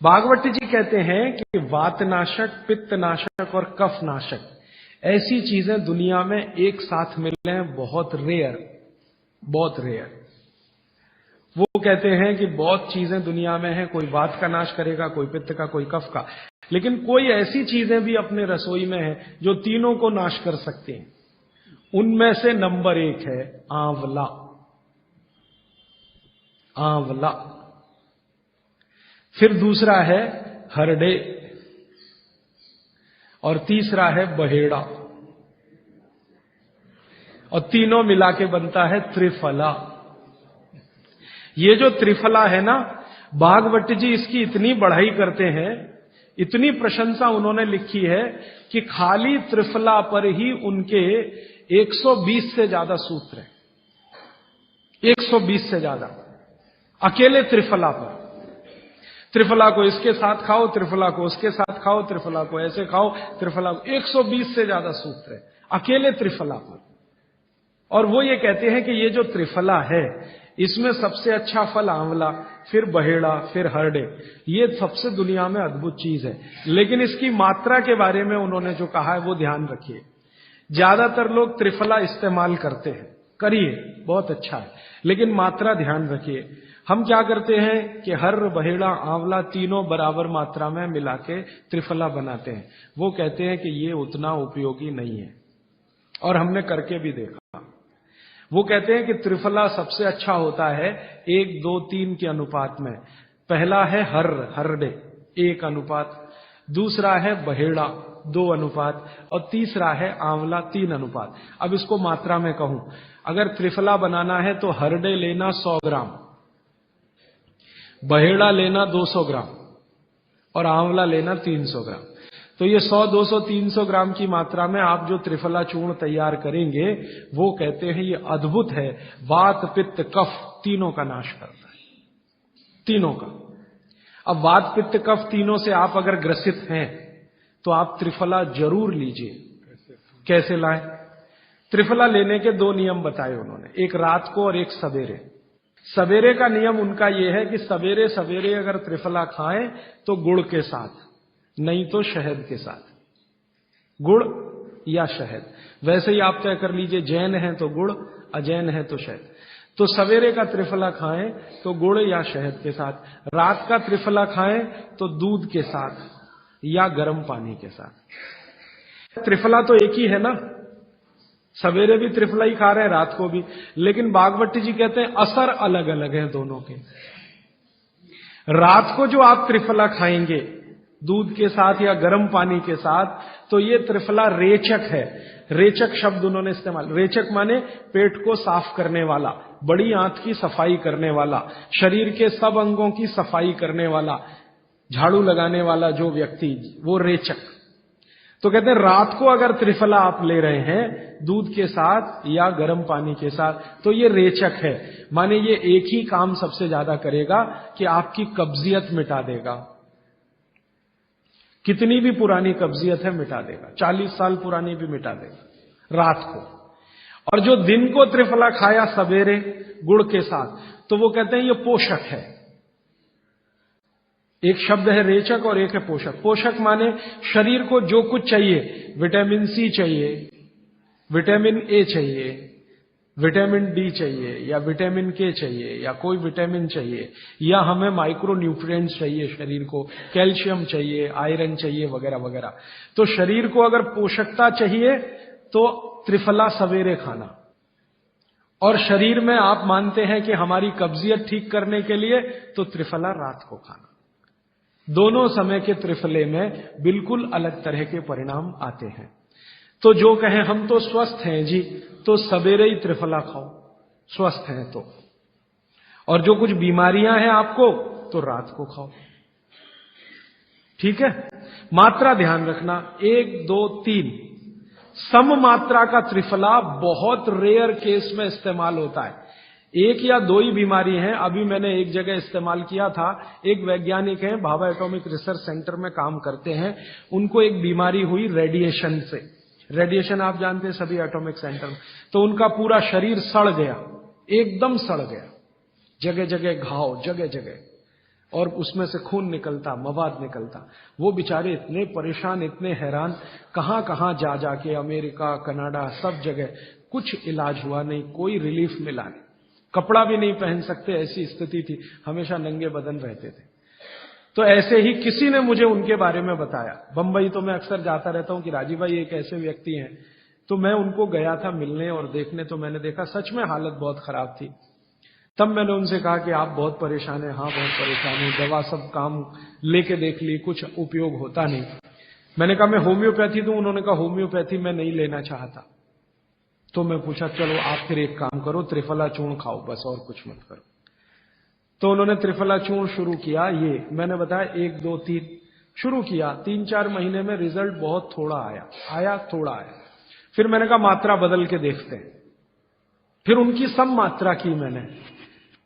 भागवत जी कहते हैं कि वातनाशक, पित्तनाशक और कफनाशक ऐसी चीजें दुनिया में एक साथ मिले हैं, बहुत रेयर, बहुत रेयर। वो कहते हैं कि बहुत चीजें दुनिया में हैं, कोई वात का नाश करेगा, कोई पित्त का, कोई कफ का, लेकिन कोई ऐसी चीजें भी अपने रसोई में है जो तीनों को नाश कर सकती हैं। उनमें से नंबर 1 है आंवला। आंवला। फिर दूसरा है हरडे और तीसरा है बहेड़ा और तीनों मिला के बनता है त्रिफला। ये जो त्रिफला है ना, भागवत जी इसकी इतनी बढ़ाई करते हैं, इतनी प्रशंसा उन्होंने लिखी है कि खाली त्रिफला पर ही उनके 120 से ज्यादा सूत्र हैं। 120 से ज्यादा अकेले त्रिफला पर। त्रिफला को इसके साथ खाओ, त्रिफला को उसके साथ खाओ, त्रिफला को ऐसे खाओ, त्रिफला को 120 से ज्यादा सूत्र है अकेले त्रिफला पर। और वो ये कहते हैं कि ये जो त्रिफला है इसमें सबसे अच्छा फल आंवला, फिर बहेड़ा, फिर हरडे। ये सबसे दुनिया में अद्भुत चीज है। लेकिन इसकी मात्रा के बारे में उन्होंने जो कहा है वो ध्यान रखिए। ज्यादातर लोग त्रिफला इस्तेमाल करते हैं, करिए, बहुत अच्छा है, लेकिन मात्रा ध्यान रखिए। हम क्या करते हैं कि हर, बहेड़ा, आंवला तीनों बराबर मात्रा में मिला के त्रिफला बनाते हैं। वो कहते हैं कि ये उतना उपयोगी नहीं है, और हमने करके भी देखा। वो कहते हैं कि त्रिफला सबसे अच्छा होता है 1, 2, 3 के अनुपात में। पहला है हरडे 1 अनुपात, दूसरा है बहेड़ा 2 अनुपात और तीसरा है आंवला 3 अनुपात। अब इसको मात्रा में कहूं, अगर त्रिफला बनाना है तो हरडे लेना 100 ग्राम, बहेड़ा लेना 200 ग्राम और आंवला लेना 300 ग्राम। तो ये 100, 200, 300 ग्राम की मात्रा में आप जो त्रिफला चूर्ण तैयार करेंगे, वो कहते हैं ये अद्भुत है, वात, पित्त, कफ तीनों का नाश करता है, तीनों का। अब वात, पित्त, कफ तीनों से आप अगर ग्रसित हैं तो आप त्रिफला जरूर लीजिए। कैसे लाएं? त्रिफला लेने के 2 नियम बताए उन्होंने, एक रात को और एक सवेरे। सवेरे का नियम उनका यह है कि सवेरे सवेरे अगर त्रिफला खाएं तो गुड़ के साथ, नहीं तो शहद के साथ, गुड़ या शहद। वैसे ही आप तय कर लीजिए, जैन है तो गुड़, अजैन है तो शहद। तो सवेरे का त्रिफला खाएं तो गुड़ या शहद के साथ, रात का त्रिफला खाएं तो दूध के साथ या गर्म पानी के साथ। त्रिफला तो एक ही है ना, सवेरे भी त्रिफला ही खा रहे हैं, रात को भी। लेकिन भागवत जी कहते हैं असर अलग अलग है दोनों के। रात को जो आप त्रिफला खाएंगे दूध के साथ या गर्म पानी के साथ, तो ये त्रिफला रेचक है। रेचक शब्द उन्होंने इस्तेमाल, रेचक माने पेट को साफ करने वाला, बड़ी आंत की सफाई करने वाला, शरीर के सब अंगों की सफाई करने वाला, झाड़ू लगाने वाला जो व्यक्ति, वो रेचक। तो कहते हैं रात को अगर त्रिफला आप ले रहे हैं दूध के साथ या गर्म पानी के साथ, तो ये रेचक है, माने ये एक ही काम सबसे ज्यादा करेगा कि आपकी कब्जियत मिटा देगा। कितनी भी पुरानी कब्जियत है मिटा देगा, 40 साल पुरानी भी मिटा देगा रात को। और जो दिन को त्रिफला खाया सवेरे गुड़ के साथ, तो वो कहते हैं ये पोषक है। एक शब्द है रेचक और एक है पोषक। पोषक माने शरीर को जो कुछ चाहिए, विटामिन सी चाहिए, विटामिन ए चाहिए, विटामिन डी चाहिए, या विटामिन के चाहिए, या कोई विटामिन चाहिए, या हमें माइक्रो न्यूट्रिएंट्स चाहिए शरीर को, कैल्शियम चाहिए, आयरन चाहिए, वगैरह वगैरह। तो शरीर को अगर पोषकता चाहिए तो त्रिफला सवेरे खाना, और शरीर में आप मानते हैं कि हमारी कब्जियत ठीक करने के लिए तो त्रिफला रात को खाना। दोनों समय के त्रिफले में बिल्कुल अलग तरह के परिणाम आते हैं। तो जो कहें हम तो स्वस्थ हैं जी, तो सवेरे ही त्रिफला खाओ, स्वस्थ हैं तो। और जो कुछ बीमारियां हैं आपको, तो रात को खाओ। ठीक है? मात्रा ध्यान रखना, 1, 2, 3 सम मात्रा का त्रिफला बहुत रेयर केस में इस्तेमाल होता है। 1 या 2 ही बीमारी हैं। अभी मैंने एक जगह इस्तेमाल किया था, एक वैज्ञानिक हैं, भाभा एटॉमिक रिसर्च सेंटर में काम करते हैं, उनको एक बीमारी हुई रेडिएशन से। रेडिएशन आप जानते हैं सभी एटॉमिक सेंटर में। तो उनका पूरा शरीर सड़ गया, एकदम सड़ गया, जगह जगह घाव, जगह जगह। और उसमें से खून निकलता, मवाद निकलता। वो बेचारे इतने परेशान, इतने हैरान, कहां कहां जा जाके, अमेरिका, कनाडा, सब जगह कुछ इलाज हुआ नहीं, कोई रिलीफ मिला नहीं। कपड़ा भी नहीं पहन सकते, ऐसी स्थिति थी, हमेशा नंगे बदन रहते थे। तो ऐसे ही किसी ने मुझे उनके बारे में बताया। बंबई तो मैं अक्सर जाता रहता हूं कि राजीव भाई एक ऐसे व्यक्ति हैं। तो मैं उनको गया था मिलने और देखने, तो मैंने देखा सच में हालत बहुत खराब थी। तब मैंने उनसे कहा कि आप बहुत परेशान हैं। हाँ बहुत परेशान हूं, दवा सब काम लेके देख ली, कुछ उपयोग होता नहीं। मैंने कहा मैं होम्योपैथी दूं? उन्होंने कहा होम्योपैथी मैं नहीं लेना चाहता। तो मैं पूछा चलो आप फिर एक काम करो, त्रिफला चूर्ण खाओ बस, और कुछ मत करो। तो उन्होंने त्रिफला चूर्ण शुरू किया। ये मैंने बताया 1 2 3 शुरू किया। 3-4 महीने में रिजल्ट बहुत थोड़ा आया थोड़ा आया। फिर मैंने कहा मात्रा बदल के देखते हैं। फिर उनकी सब मात्रा की मैंने,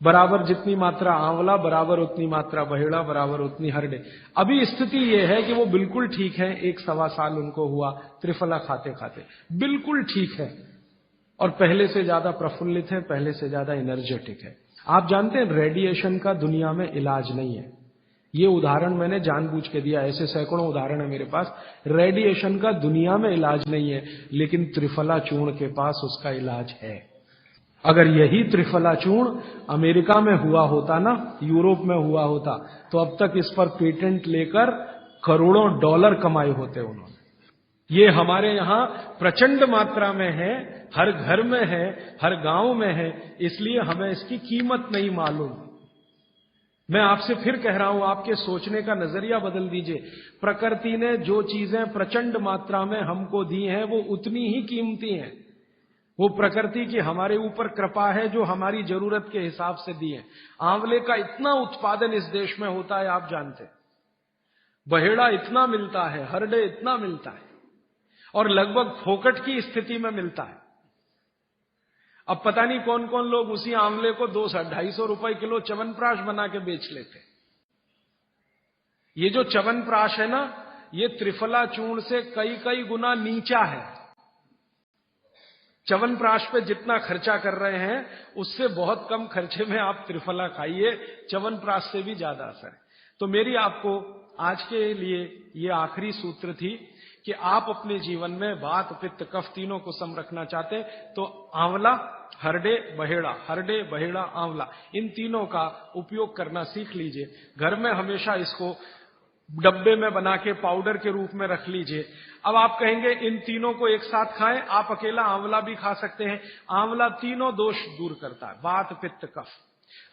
बराबर जितनी मात्रा आंवला, बराबर उतनी मात्रा बहेड़ा, बराबर उतनी हरडे। अभी स्थिति यह है कि वो बिल्कुल ठीक है। 1-1.25 साल उनको हुआ त्रिफला खाते खाते, बिल्कुल ठीक है और पहले से ज्यादा प्रफुल्लित है, पहले से ज्यादा एनर्जेटिक है। आप जानते हैं रेडिएशन का दुनिया में इलाज नहीं है। ये उदाहरण मैंने जानबूझ के दिया, ऐसे सैकड़ों उदाहरण है मेरे पास। रेडिएशन का दुनिया में इलाज नहीं है, लेकिन त्रिफला चूर्ण के पास उसका इलाज है। अगर यही त्रिफला चूर्ण अमेरिका में हुआ होता ना, यूरोप में हुआ होता, तो अब तक इस पर पेटेंट लेकर करोड़ों डॉलर कमाए होते उन्होंने। ये हमारे यहां प्रचंड मात्रा में है, हर घर में है, हर गांव में है, इसलिए हमें इसकी कीमत नहीं मालूम। मैं आपसे फिर कह रहा हूं, आपके सोचने का नजरिया बदल दीजिए। प्रकृति ने जो चीजें प्रचंड मात्रा में हमको दी हैं, वो उतनी ही कीमती हैं। वो प्रकृति की हमारे ऊपर कृपा है जो हमारी जरूरत के हिसाब से दी है। आंवले का इतना उत्पादन इस देश में होता है, आप जानते हैं। बहेड़ा इतना मिलता है, हरडे इतना मिलता है, और लगभग फोकट की स्थिति में मिलता है। अब पता नहीं कौन कौन लोग उसी आंवले को 200-250 रुपए किलो च्यवनप्राश बना के बेच लेते। ये जो च्यवनप्राश है ना, ये त्रिफला चूर्ण से कई कई गुना नीचा है। च्यवनप्राश पे जितना खर्चा कर रहे हैं, उससे बहुत कम खर्चे में आप त्रिफला खाइए, च्यवनप्राश से भी ज्यादा असर है। तो मेरी आपको आज के लिए ये आखिरी सूत्र थी कि आप अपने जीवन में वात, पित्त, कफ तीनों को सम रखना चाहते तो आंवला, हरडे, बहेड़ा, हरडे, बहेड़ा, आंवला, इन तीनों का उपयोग करना सीख लीजिए। घर में हमेशा इसको डब्बे में बना के पाउडर के रूप में रख लीजिए। अब आप कहेंगे इन तीनों को एक साथ खाएं, आप अकेला आंवला भी खा सकते हैं। आंवला तीनों दोष दूर करता है, वात, पित्त, कफ।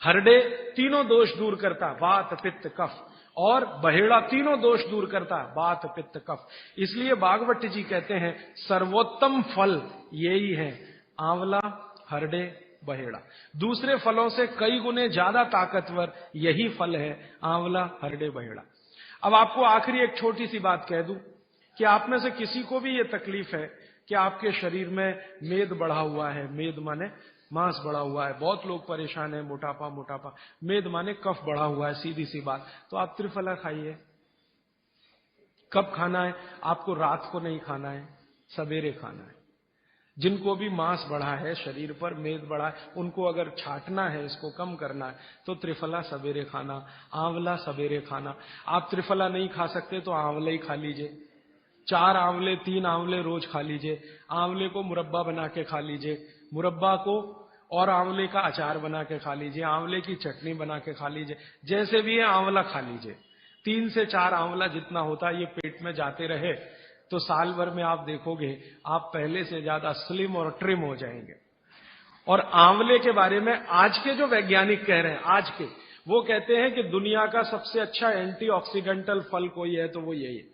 हरडे तीनों दोष दूर करता है, वात, पित्त, कफ। और बहेड़ा तीनों दोष दूर करता है, वात, पित्त, कफ। इसलिए भागवत जी कहते हैं सर्वोत्तम फल यही है, आंवला, हरडे, बहेड़ा। दूसरे फलों से कई गुने ज्यादा ताकतवर यही फल है, आंवला, हरडे, बहेड़ा। अब आपको आखिरी एक छोटी सी बात कह दूं कि आप में से किसी को भी ये तकलीफ है कि आपके शरीर में मेद बढ़ा हुआ है। मेद माने मांस बढ़ा हुआ है। बहुत लोग परेशान है, मोटापा मोटापा। मेद माने कफ बढ़ा हुआ है, सीधी सी बात। तो आप त्रिफला खाइए। कब खाना है? आपको रात को नहीं खाना है, सवेरे खाना है। जिनको भी मांस बढ़ा है शरीर पर, मेद बढ़ा है, उनको अगर छाटना है, इसको कम करना है, तो त्रिफला सवेरे खाना, आंवला सवेरे खाना। आप त्रिफला नहीं खा सकते तो आंवला ही खा लीजिए। 4 आंवले, 3 आंवले रोज खा लीजिए। आंवले को मुरब्बा बना के खा लीजिए, मुरब्बा को और आंवले का अचार बना के खा लीजिए, आंवले की चटनी बना के खा लीजिए। जैसे भी है आंवला खा लीजिए। 3 से 4 आंवला जितना होता है, ये पेट में जाते रहे तो साल भर में आप देखोगे आप पहले से ज्यादा स्लिम और ट्रिम हो जाएंगे। और आंवले के बारे में आज के जो वैज्ञानिक कह रहे हैं, आज के, वो कहते हैं कि दुनिया का सबसे अच्छा एंटीऑक्सीडेंटल फल कोई है तो वो यही है।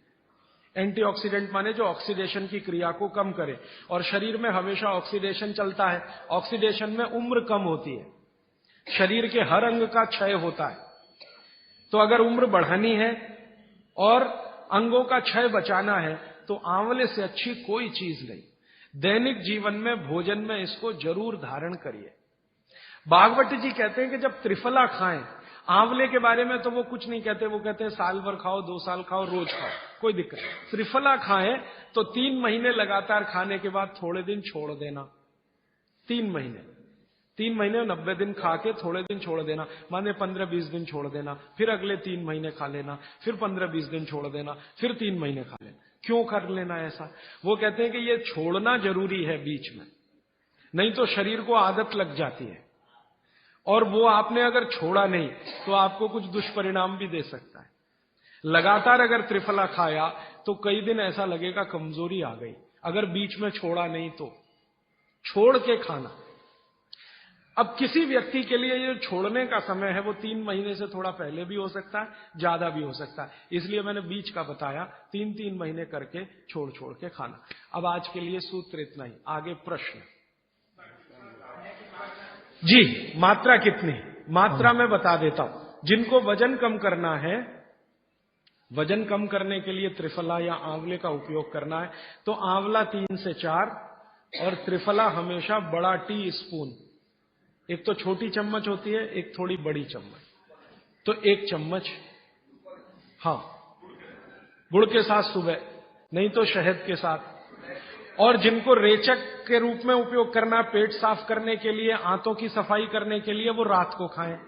एंटीऑक्सीडेंट माने जो ऑक्सीडेशन की क्रिया को कम करे, और शरीर में हमेशा ऑक्सीडेशन चलता है। ऑक्सीडेशन में उम्र कम होती है, शरीर के हर अंग का क्षय होता है। तो अगर उम्र बढ़ानी है और अंगों का क्षय बचाना है तो आंवले से अच्छी कोई चीज नहीं। दैनिक जीवन में, भोजन में इसको जरूर धारण करिए। भागवत जी कहते हैं कि जब त्रिफला खाएं, आंवले के बारे में तो वो कुछ नहीं कहते, वो कहते हैं साल भर खाओ, 2 साल खाओ, रोज खाओ, कोई दिक्कत नहीं। त्रिफला खाएं तो 3 महीने लगातार खाने के बाद थोड़े दिन छोड़ देना। 3 महीने, 3 महीने 90 दिन खा के थोड़े दिन छोड़ देना, माने 15-20 दिन छोड़ देना, फिर अगले 3 महीने खा लेना, फिर 15-20 दिन छोड़ देना, फिर 3 महीने खा लेना। क्यों कर लेना ऐसा? वो कहते हैं कि ये छोड़ना जरूरी है बीच में, नहीं तो शरीर को आदत लग जाती है, और वो आपने अगर छोड़ा नहीं तो आपको कुछ दुष्परिणाम भी दे सकता है। लगातार अगर त्रिफला खाया तो कई दिन ऐसा लगेगा कमजोरी आ गई, अगर बीच में छोड़ा नहीं तो छोड़ के खाना। अब किसी व्यक्ति के लिए ये छोड़ने का समय है वो 3 महीने से थोड़ा पहले भी हो सकता है, ज्यादा भी हो सकता है, इसलिए मैंने बीच का बताया, 3-3 महीने करके छोड़ छोड़ के खाना। अब आज के लिए सूत्र इतना ही, आगे प्रश्न। जी, मात्रा कितनी? मात्रा में बता देता हूं। जिनको वजन कम करना है, वजन कम करने के लिए त्रिफला या आंवले का उपयोग करना है तो आंवला 3 से 4 और त्रिफला हमेशा बड़ा टी स्पून, एक तो छोटी चम्मच होती है, एक थोड़ी बड़ी चम्मच, तो 1 चम्मच, हाँ, गुड़ के साथ सुबह, नहीं तो शहद के साथ। और जिनको रेचक के रूप में उपयोग करना, पेट साफ करने के लिए, आंतों की सफाई करने के लिए, वो रात को खाएं।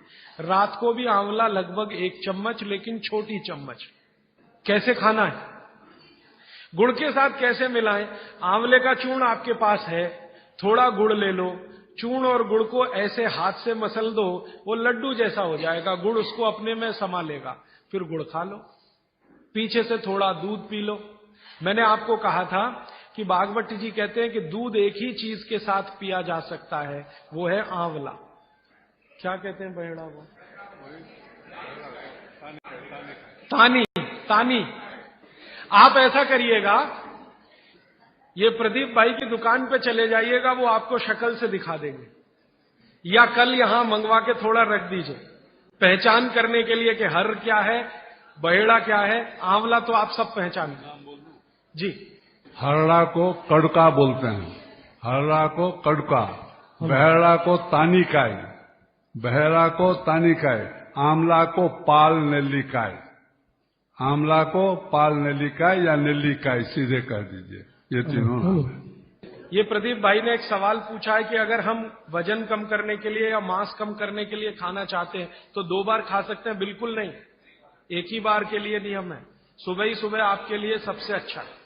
रात को भी आंवला लगभग 1 चम्मच, लेकिन छोटी चम्मच। कैसे खाना है? गुड़ के साथ कैसे मिलाएं? आंवले का चूर्ण आपके पास है, थोड़ा गुड़ ले लो, चूर्ण और गुड़ को ऐसे हाथ से मसल दो, वो लड्डू जैसा हो जाएगा, गुड़ उसको अपने में समा लेगा, फिर गुड़ खा लो। पीछे से थोड़ा दूध पी लो। मैंने आपको कहा था कि भागवत जी कहते हैं कि दूध एक ही चीज के साथ पिया जा सकता है, वो है आंवला। क्या कहते हैं बहेड़ा वो? तानी। तानी। आप ऐसा करिएगा, ये प्रदीप भाई की दुकान पे चले जाइएगा, वो आपको शक्ल से दिखा देंगे, या कल यहां मंगवा के थोड़ा रख दीजिए पहचान करने के लिए कि हर क्या है, बहेड़ा क्या है, आंवला तो आप सब पहचान जी। हरड़ा को कड़का बोलते हैं, हरड़ा को कड़का, बहेड़ा को तानिकाय, बहेड़ा को तानिकाय, आंवला को पाल नेल्लिकाय, आंवला को पाल नेल्लिकाय या नेल्लिकाय सीधे कर दीजिए, ये तीनों। ये प्रदीप भाई ने एक सवाल पूछा है कि अगर हम वजन कम करने के लिए या मांस कम करने के लिए खाना चाहते हैं तो 2 बार खा सकते हैं? बिल्कुल नहीं, एक ही बार के लिए नियम है, सुबह ही सुबह आपके लिए सबसे अच्छा है।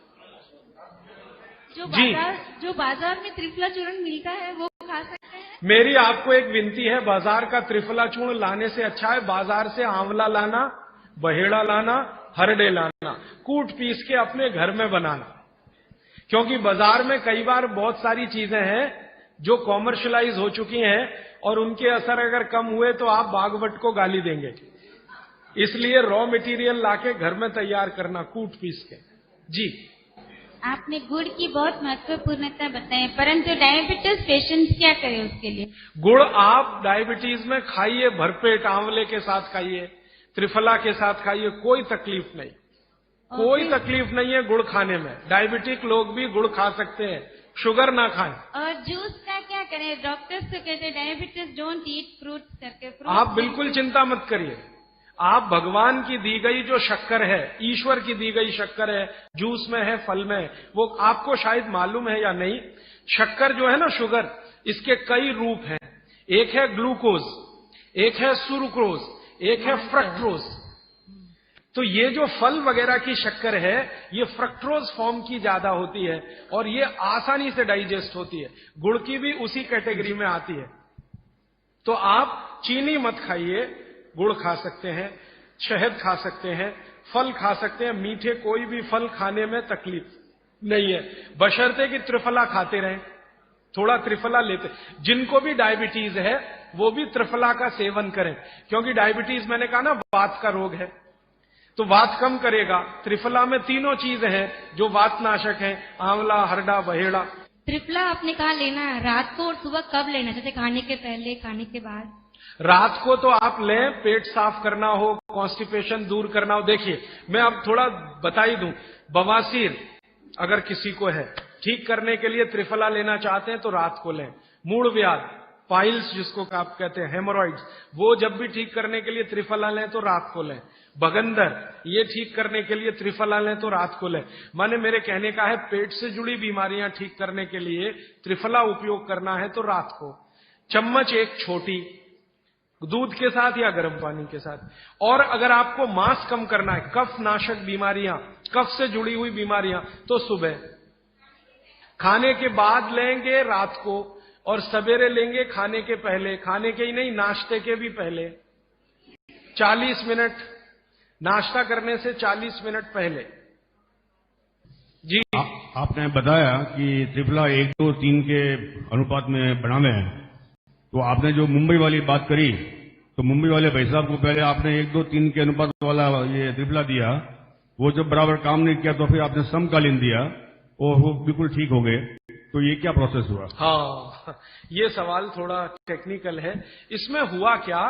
जो बाजार में त्रिफला चूर्ण मिलता है वो खा सकते हैं? मेरी आपको एक विनती है, बाजार का त्रिफला चूर्ण लाने से अच्छा है बाजार से आंवला लाना, बहेड़ा लाना, हरड़े लाना, कूट पीस के अपने घर में बनाना। क्योंकि बाजार में कई बार बहुत सारी चीजें हैं जो कॉमर्शलाइज हो चुकी हैं और उनके असर अगर कम हुए तो आप भागवत को गाली देंगे। इसलिए रॉ मटेरियल लाके घर में तैयार करना, कूट पीस के। जी, आपने गुड़ की बहुत महत्वपूर्णता बताई, परंतु डायबिटीज पेशेंट्स क्या करें उसके लिए? गुड़ आप डायबिटीज में खाइए, भरपेट आंवले के साथ खाइए, त्रिफला के साथ खाइए, कोई तकलीफ नहीं, कोई तकलीफ नहीं है गुड़ खाने में। डायबिटिक लोग भी गुड़ खा सकते हैं, शुगर ना खाएं। और जूस का क्या करें? डॉक्टर्स तो कहते हैं डायबिटीज डोंट ईट फ्रूट्स करके। आप बिल्कुल चिंता मत करिए, आप भगवान की दी गई जो शक्कर है, ईश्वर की दी गई शक्कर है, जूस में है, फल में है, वो आपको शायद मालूम है या नहीं, शक्कर जो है ना, शुगर, इसके कई रूप हैं। एक है ग्लूकोज, एक है सुक्रोज, एक है फ्रक्टोज। तो ये जो फल वगैरह की शक्कर है, ये फ्रक्टोज फॉर्म की ज्यादा होती है और ये आसानी से डाइजेस्ट होती है। गुड़ की भी उसी कैटेगरी में आती है। तो आप चीनी मत खाइए, गुड़ खा सकते हैं, शहद खा सकते हैं, फल खा सकते हैं, मीठे कोई भी फल खाने में तकलीफ नहीं है, बशर्ते कि त्रिफला खाते रहें, थोड़ा त्रिफला लेते। जिनको भी डायबिटीज है वो भी त्रिफला का सेवन करें, क्योंकि डायबिटीज मैंने कहा ना वात का रोग है, तो वात कम करेगा। त्रिफला में तीनों चीजें हैं जो वातनाशक हैं, आंवला, हरड़ा, बहेड़ा। त्रिफला आपने कहा लेना है रात को और सुबह कब लेना? जैसे खाने के पहले, खाने के बाद? रात को तो आप लें, पेट साफ करना हो, कॉन्स्टिपेशन दूर करना हो। देखिए, मैं अब थोड़ा बता ही दूं, बवासीर अगर किसी को है, ठीक करने के लिए त्रिफला लेना चाहते हैं तो रात को लें। मूड व्याध, पाइल्स जिसको आप कहते हैं, हेमोरॉइड्स, वो जब भी ठीक करने के लिए त्रिफला लें तो रात को लें। बगंदर, ये ठीक करने के लिए त्रिफला लें तो रात को लें। माने मेरे कहने का है, पेट से जुड़ी बीमारियां ठीक करने के लिए त्रिफला उपयोग करना है तो रात को, चम्मच एक छोटी, दूध के साथ या गर्म पानी के साथ। और अगर आपको मांस कम करना है, कफ नाशक बीमारियां, कफ से जुड़ी हुई बीमारियां, तो सुबह खाने के बाद लेंगे, रात को, और सवेरे लेंगे खाने के पहले, खाने के ही नहीं नाश्ते के भी पहले 40 मिनट, नाश्ता करने से 40 मिनट पहले। जी आपने बताया कि त्रिफला 1, 2, 3 के अनुपात में बनाना है, तो आपने जो मुंबई वाली बात करी, तो मुंबई वाले भाई साहब को पहले आपने 1, 2, 3 के अनुपात वाला ये त्रिफला दिया, वो जब बराबर काम नहीं किया तो फिर आपने समकालीन दिया और वो बिल्कुल ठीक हो गए। तो ये क्या प्रोसेस हुआ? हाँ, ये सवाल थोड़ा टेक्निकल है। इसमें हुआ क्या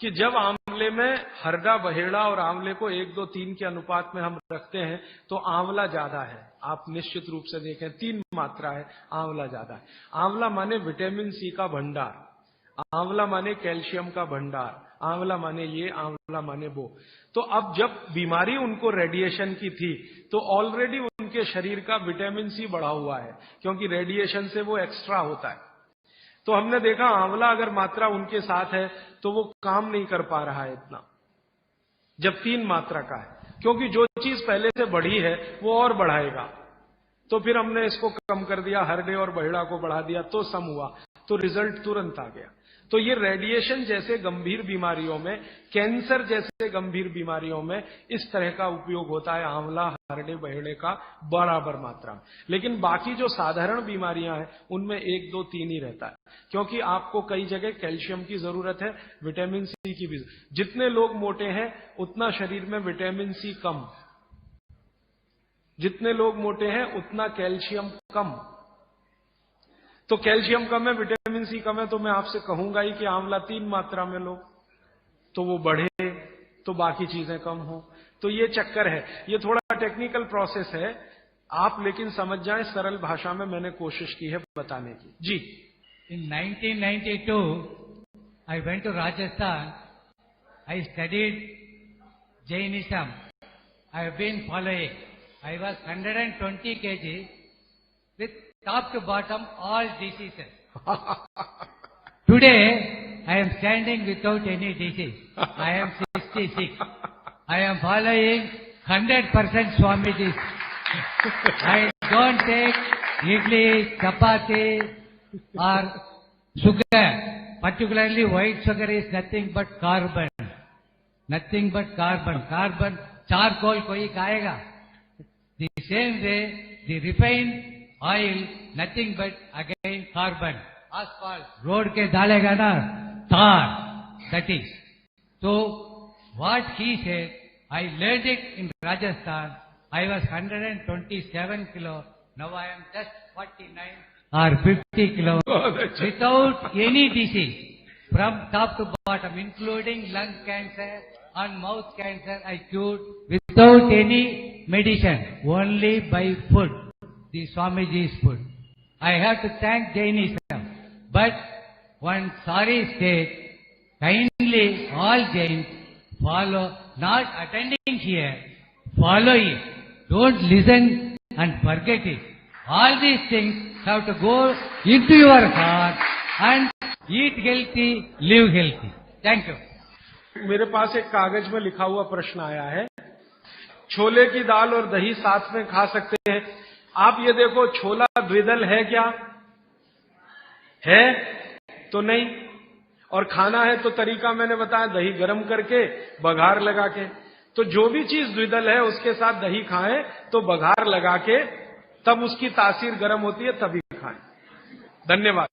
कि जब आंवले में हरड़ा बहेड़ा और आंवले को 1, 2, 3 के अनुपात में हम रखते हैं तो आंवला ज्यादा है। आप निश्चित रूप से देखें 3 मात्रा है, आंवला ज्यादा है। आंवला माने विटामिन सी का भंडार, आंवला माने कैल्शियम का भंडार, आंवला माने ये, आंवला माने वो। तो अब जब बीमारी उनको रेडिएशन की थी तो ऑलरेडी उनके शरीर का विटामिन सी बढ़ा हुआ है, क्योंकि रेडिएशन से वो एक्स्ट्रा होता है। तो हमने देखा आंवला अगर मात्रा उनके साथ है तो वो काम नहीं कर पा रहा है इतना, जब 3 मात्रा का है, क्योंकि जो चीज पहले से बढ़ी है वो और बढ़ाएगा। तो फिर हमने इसको कम कर दिया, हरडे और बहेड़ा को बढ़ा दिया, तो सम हुआ, तो रिजल्ट तुरंत आ गया। तो ये रेडिएशन जैसे गंभीर बीमारियों में, कैंसर जैसे गंभीर बीमारियों में इस तरह का उपयोग होता है आंवला, हरडे बहेड़े का बराबर मात्रा में। लेकिन बाकी जो साधारण बीमारियां हैं उनमें 1, 2, 3 ही रहता है, क्योंकि आपको कई जगह कैल्शियम की जरूरत है, विटामिन सी की भी। जितने लोग मोटे हैं उतना शरीर में विटामिन सी कम, जितने लोग मोटे हैं उतना कैल्शियम कम। तो कैल्शियम कम है, विटामिन सी कम है, तो मैं आपसे कहूंगा ही कि आंवला 3 मात्रा में लो तो वो बढ़े, तो बाकी चीजें कम हो। तो ये चक्कर है, ये थोड़ा टेक्निकल प्रोसेस है, आप लेकिन समझ जाएं, सरल भाषा में मैंने कोशिश की है बताने की। जी। In 1992, I went to Rajasthan. I studied Jainism. I have been following. I was 120 kg with top to bottom all diseases. Today, I am standing without any disease. I am 66. I am following 100% Swamiji's. I don't take idli, chapati or sugar. Particularly white sugar is nothing but carbon. Nothing but carbon. Carbon, charcoal koi खाएगा. The same way, the refined oil, nothing but again carbon. Asphalt, road के डालेगा ना, tar, that is. So, what he said, I learned it in Rajasthan. I was 127 kilo. Now I am just 49 or 50 kilo. Without any disease, from top to bottom, including lung cancer and mouth cancer, I cured without any medicine, only by food. The Swamiji's food. I have to thank Jainism. But one sorry state, kindly all Jains follow, not attending here, follow it. Don't listen and forget it. All these things have to go into your heart and eat healthy, live healthy. Thank you. मेरे पास एक कागज में लिखा हुआ प्रश्न आया है, छोले की दाल और दही साथ में खा सकते हैं? आप ये देखो, छोला द्विदल है क्या? है तो नहीं। और खाना है तो तरीका मैंने बताया, दही गर्म करके बघार लगा के। तो जो भी चीज द्विदल है उसके साथ दही खाएं तो बघार लगा के, तब उसकी तासीर गर्म होती है, तभी खाएं। धन्यवाद।